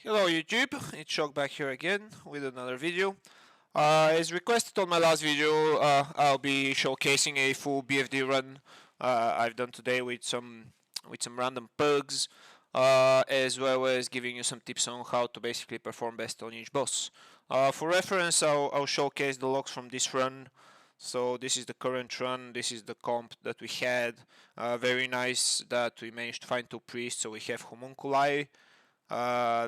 Hello YouTube, it's Shock back here again with another video. As requested on my last video, I'll be showcasing a full BFD run I've done today with some random bugs, as well as giving you some tips on how to basically perform best on each boss. For reference, I'll showcase the logs from this run. So this is the current run, this is the comp that we had. Very nice that we managed to find two priests, so we have homunculi.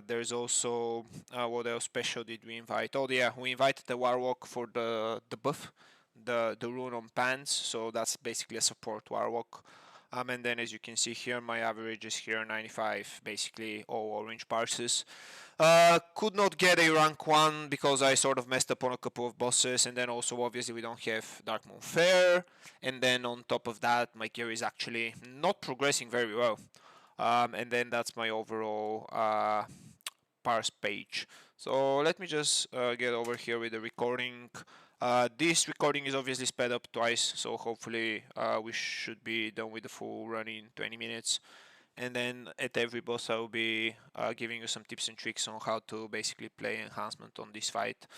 There's also what else special did we invite? Oh yeah, we invited the Warlock for the buff, the rune on pants. So that's basically a support Warlock. And then as you can see here, my average is here 95, basically all orange parses. Could not get a rank 1 because I sort of messed up on a couple of bosses, and then also obviously we don't have Dark Moon Fair, and then on top of that my gear is actually not progressing very well. And then that's my overall parse page. So let me just get over here with the recording. This recording is obviously sped up twice, so hopefully we should be done with the full run in 20 minutes. And then at every boss I will be giving you some tips and tricks on how to basically play enhancement on this fight,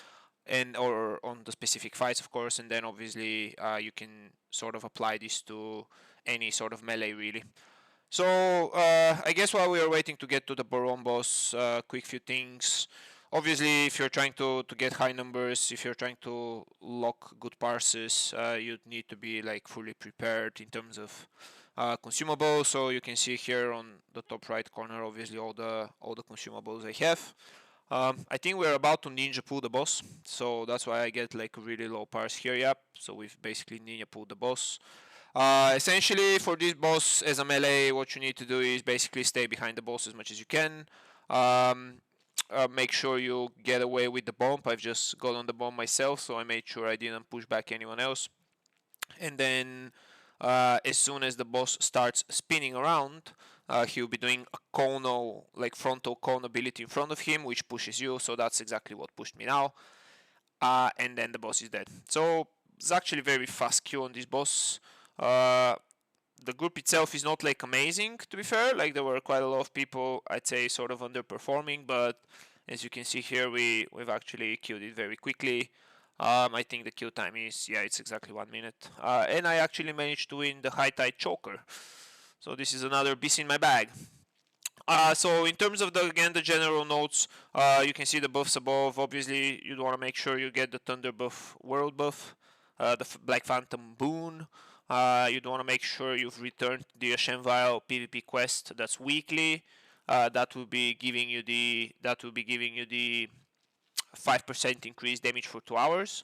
and or on the specific fights of course, and then obviously you can sort of apply this to any sort of melee really. So I guess while we are waiting to get to the Baron boss, quick few things. Obviously, if you're trying to get high numbers, if you're trying to lock good parses, you'd need to be like fully prepared in terms of consumables. So you can see here on the top right corner, obviously all the consumables I have. I think we're about to ninja pull the boss, so that's why I get like a really low parse here. Yep. So we've basically ninja pulled the boss. Essentially, for this boss as a melee, what you need to do is basically stay behind the boss as much as you can. Make sure you get away with the bomb. I've just got on the bomb myself, so I made sure I didn't push back anyone else. And then, as soon as the boss starts spinning around, he'll be doing a cono, like frontal cone ability in front of him, which pushes you. So that's exactly what pushed me now. And then the boss is dead. So it's actually very fast Q on this boss. Uh, the group itself is not like amazing, to be fair. Like there were quite a lot of people, I'd say, sort of underperforming, but as you can see here, we've actually killed it very quickly. I think the kill time is, yeah, it's exactly 1 minute. And I actually managed to win the High Tide Choker. So this is another beast in my bag. So in terms of the general notes, you can see the buffs above. Obviously, you'd want to make sure you get the Thunder buff, World buff, the Blackfathom boon. You'd want to make sure you've returned the Ashen Vial PvP quest that's weekly. That will be giving you the 5% increased damage for 2 hours.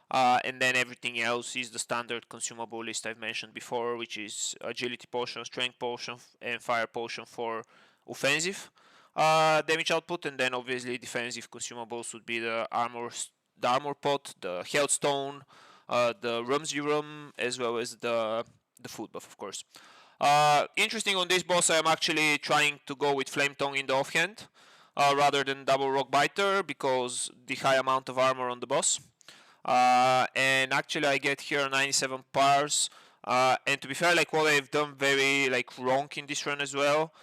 And then everything else is the standard consumable list I've mentioned before, which is agility potion, strength potion, and fire potion for offensive damage output. And then obviously defensive consumables would be the armor pot, the health stone, the Rumsy Rum, as well as the food buff, of course. Interesting on this boss, I'm actually trying to go with Flame Tongue in the offhand rather than double Rock Biter because the high amount of armor on the boss. And actually I get here 97 pars. And to be fair, like what I've done very like wrong in this run as well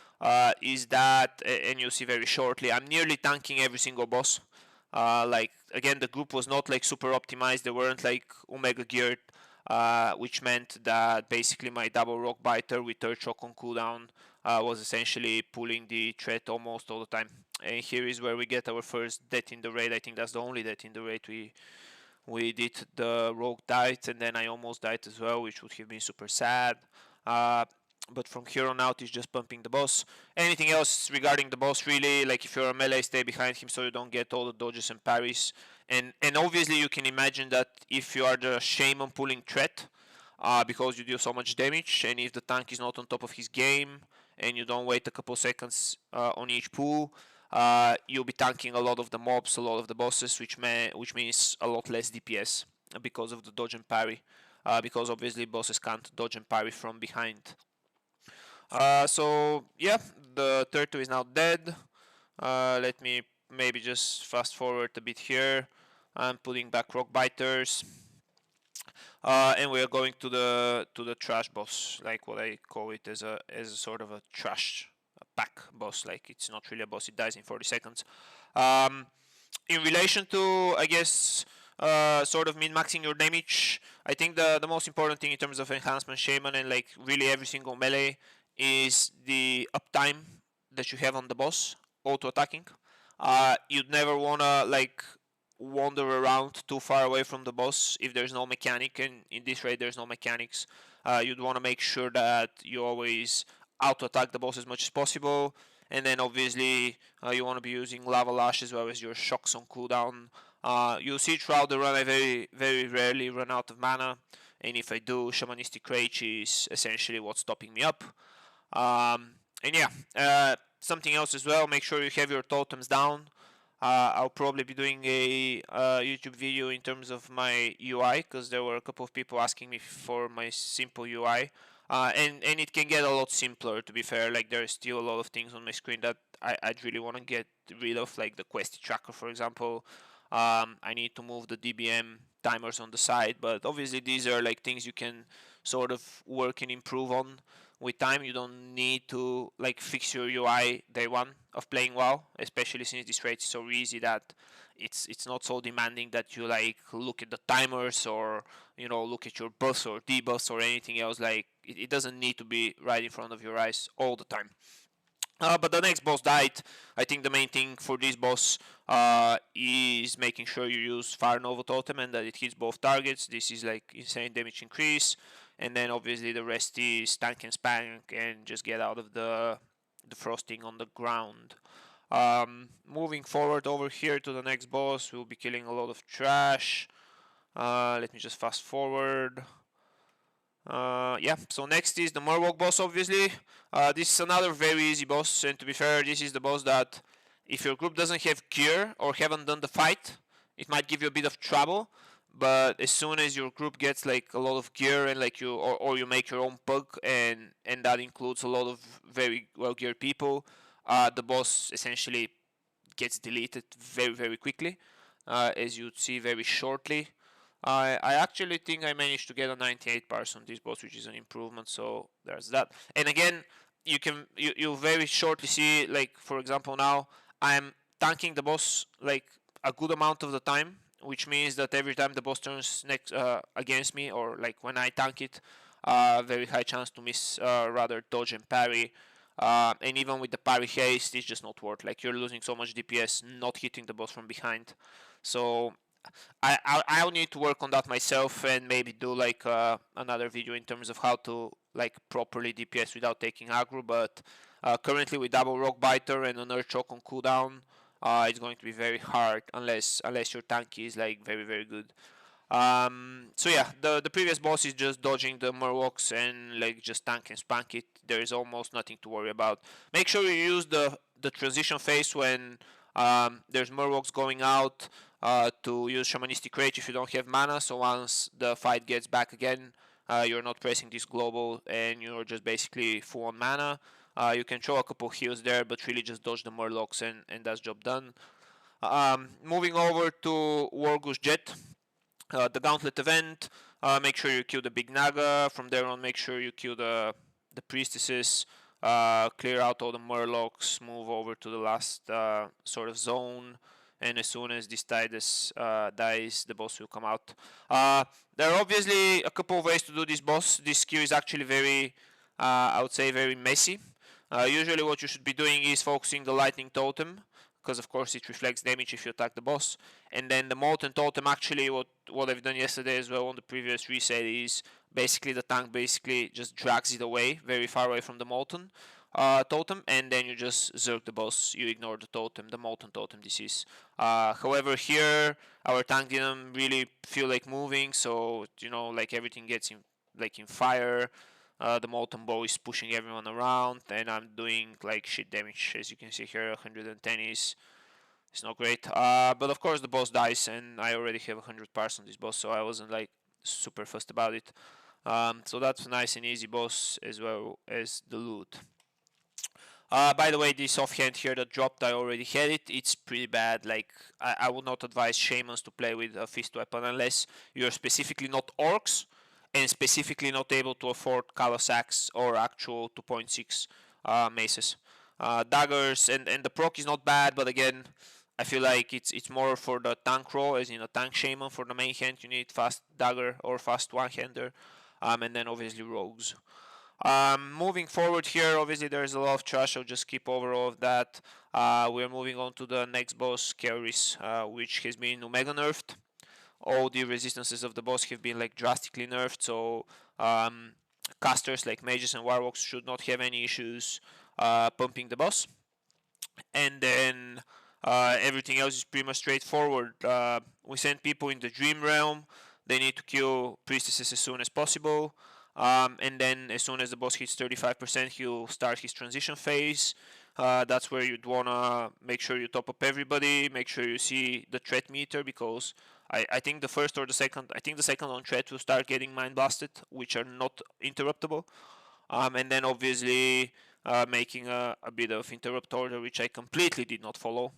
is that, and you'll see very shortly, I'm nearly tanking every single boss. Like again, the group was not like super optimized. They weren't like Omega geared, which meant that basically my double Rock Biter with third shock on cooldown was essentially pulling the threat almost all the time. And here is where we get our first death in the raid. I think that's the only death in the raid we did. The rogue died, and then I almost died as well, which would have been super sad. But from here on out, it's just pumping the boss. Anything else regarding the boss, really, like if you're a melee, stay behind him so you don't get all the dodges and parries. And obviously you can imagine that if you are the shaman pulling threat, because you deal so much damage, and if the tank is not on top of his game, and you don't wait a couple seconds on each pull, you'll be tanking a lot of the mobs, a lot of the bosses, which means a lot less DPS because of the dodge and parry. Because obviously bosses can't dodge and parry from behind. So yeah, the turtle is now dead. Let me maybe just fast forward a bit here. I'm putting back rock biters. And we are going to the trash boss, like what I call it as a sort of a trash pack boss. Like, it's not really a boss, it dies in 40 seconds. In relation to, I guess, sort of min-maxing your damage, I think the most important thing in terms of Enhancement Shaman and like really every single melee is the uptime that you have on the boss, auto-attacking. You'd never wanna like wander around too far away from the boss if there's no mechanic, and in this raid there's no mechanics. You'd want to make sure that you always auto-attack the boss as much as possible, and then obviously you want to be using Lava Lash as well as your shocks on cooldown. You'll see throughout the run I very rarely run out of mana, and if I do, Shamanistic Rage is essentially what's stopping me up. And yeah, something else as well, make sure you have your totems down. I'll probably be doing a YouTube video in terms of my UI, because there were a couple of people asking me for my simple UI. And it can get a lot simpler, to be fair. Like, there's still a lot of things on my screen that I'd really want to get rid of, like the Questy Tracker, for example. I need to move the DBM timers on the side, but obviously these are like things you can sort of work and improve on with time. You don't need to like fix your UI day one of playing WoW, especially since this raid is so easy that it's not so demanding that you like look at the timers or look at your buffs or debuffs or anything else. Like, it doesn't need to be right in front of your eyes all the time. But the next boss died. I think the main thing for this boss is making sure you use Fire Nova Totem and that it hits both targets. This is like insane damage increase. And then obviously the rest is tank and spank and just get out of the frosting on the ground. Moving forward over here to the next boss, we'll be killing a lot of trash. Let me just fast forward. Yeah, so next is the Murloc boss, obviously. This is another very easy boss, and to be fair, this is the boss that if your group doesn't have gear or haven't done the fight, it might give you a bit of trouble. But as soon as your group gets like a lot of gear and like or you make your own pug, and that includes a lot of very well geared people, the boss essentially gets deleted very quickly, as you'd see very shortly. I actually think I managed to get a 98% on this boss, which is an improvement, so there's that. And again, you'll very shortly see, like, for example, now I'm tanking the boss like a good amount of the time, which means that every time the boss turns next against me, or like when I tank it, very high chance to miss, rather dodge and parry. And even with the parry haste, it's just not worth. Like, you're losing so much DPS not hitting the boss from behind. So I'll need to work on that myself and maybe do like another video in terms of how to like properly DPS without taking aggro. But currently with double rock biter and an earth choke on cooldown, it's going to be very hard unless your tank is like very good. So yeah, the previous boss is just dodging the Murlocs and like just tank and spank it. There is almost nothing to worry about. Make sure you use the transition phase when there's Murlocs going out, to use Shamanistic Rage if you don't have mana. So once the fight gets back again, you're not pressing this global and you're just basically full on mana. You can throw a couple heals there, but really just dodge the Murlocs and that's job done. Moving over to Wargoose Jet, the Gauntlet event. Make sure you kill the Big Naga. From there on, make sure you kill the priestesses. Clear out all the Murlocs. Move over to the last sort of zone. And as soon as this Tidus dies, the boss will come out. There are obviously a couple of ways to do this boss. This skill is actually very, I would say, very messy. Usually what you should be doing is focusing the Lightning Totem, because of course it reflects damage if you attack the boss. And then the Molten Totem, actually what I've done yesterday as well on the previous reset, is basically the tank basically just drags it away, very far away from the Molten Totem, and then you just zerg the boss, you ignore the totem, the Molten Totem this is. However, here our tank didn't really feel like moving, so like everything gets in fire. The Molten Bow is pushing everyone around, and I'm doing like shit damage. As you can see here, 110 is not great. But of course the boss dies, and I already have 100 parts on this boss, so I wasn't like super fussed about it. So that's a nice and easy boss, as well as the loot. By the way, this offhand here that dropped, I already had it. It's pretty bad. Like, I would not advise shamans to play with a fist weapon unless you're specifically not orcs and specifically not able to afford Kalos Axe or actual 2.6 maces. daggers, and the proc is not bad, but again, I feel like it's more for the tank role, as in a tank shaman. For the main hand, you need fast dagger or fast one-hander, and then obviously rogues. Moving forward here, obviously there's a lot of trash. I'll just skip over all of that. We're moving on to the next boss, Keris, which has been Omega nerfed. All the resistances of the boss have been like drastically nerfed, so casters like mages and warlocks should not have any issues pumping the boss. And then everything else is pretty much straightforward. We send people in the dream realm. They need to kill priestesses as soon as possible. And then as soon as the boss hits 35%, he'll start his transition phase. That's where you'd want to make sure you top up everybody, make sure you see the threat meter, because I think the first or the second, I think the second on threat will start getting mind blasted, which are not interruptible. And then obviously making a bit of interrupt order, which I completely did not follow,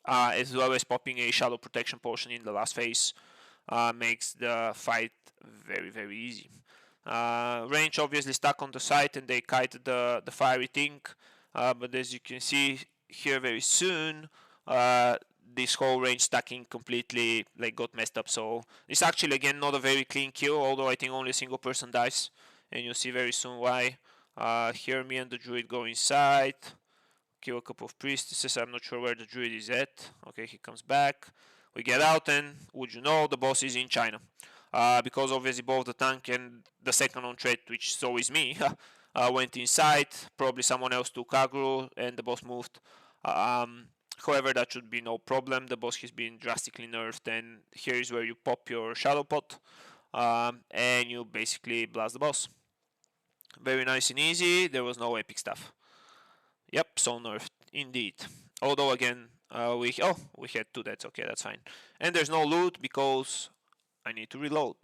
as well as popping a shadow protection potion in the last phase, makes the fight very, very easy. Range obviously stuck on the site, and they kited the fiery thing, but as you can see here very soon, this whole range stacking completely like got messed up. So it's actually again not a very clean kill, although I think only a single person dies, and you'll see very soon why. Here me and the druid go inside, kill a couple of priestesses. I'm not sure where the druid is at. Okay, he comes back. We get out, and would you know, the boss is in China. Because obviously both the tank and the second on threat, which so is me, went inside. Probably someone else took aggro, and the boss moved. However, that should be no problem. The boss has been drastically nerfed, and here is where you pop your shadow pot, and you basically blast the boss. Very nice and easy. There was no epic stuff. Yep, so nerfed indeed. Although again, we had two deaths. Okay, that's fine. And there's no loot because I need to reload.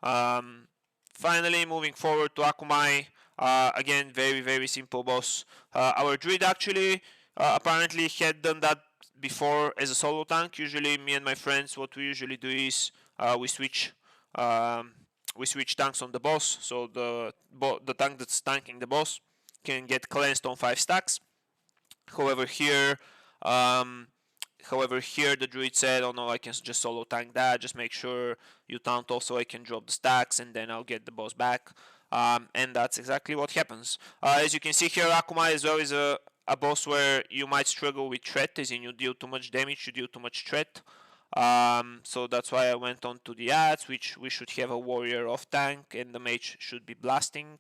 Finally, moving forward to Akumai. Again, very, very simple boss. Our druid actually apparently had done that before as a solo tank. Usually, me and my friends, what we usually do is we switch tanks on the boss. So the tank that's tanking the boss can get cleansed on 5 stacks. However, here the druid said, oh no, I can just solo tank that, just make sure you taunt also, I can drop the stacks, and then I'll get the boss back. And that's exactly what happens. As you can see here, Akumai as well is a boss where you might struggle with threat, as in you deal too much damage, you deal too much threat. So that's why I went on to the ads, which we should have a warrior off tank, and the mage should be blasting.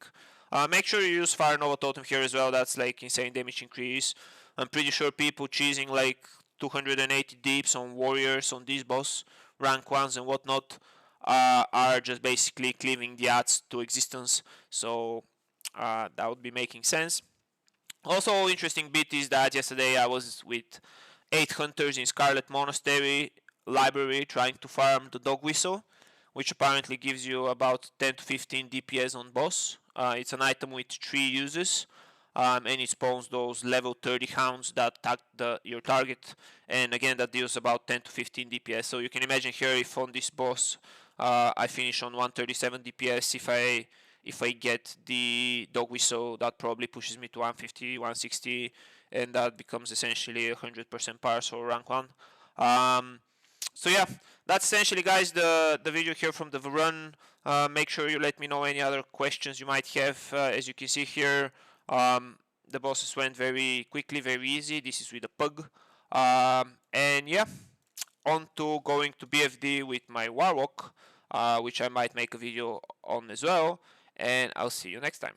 Make sure you use Fire Nova Totem here as well, that's like insane damage increase. I'm pretty sure people cheesing like 280 deeps on warriors on this boss, rank 1s and whatnot, are just basically cleaving the ads to existence, so that would be making sense. Also, interesting bit is that yesterday I was with 8 hunters in Scarlet Monastery library trying to farm the dog whistle, which apparently gives you about 10 to 15 DPS on boss. It's an item with 3 uses, and it spawns those level 30 hounds that attack your target, and again that deals about 10 to 15 DPS. So you can imagine here, if on this boss I finish on 137 DPS, if I get the dog whistle, that probably pushes me to 150, 160, and that becomes essentially 100% par, so rank 1. So yeah, that's essentially, guys, the video here from the run. Make sure you let me know any other questions you might have. As you can see here, the bosses went very quickly, very easy. This is with a pug. And yeah, on to going to BFD with my Warlock, which I might make a video on as well. And I'll see you next time.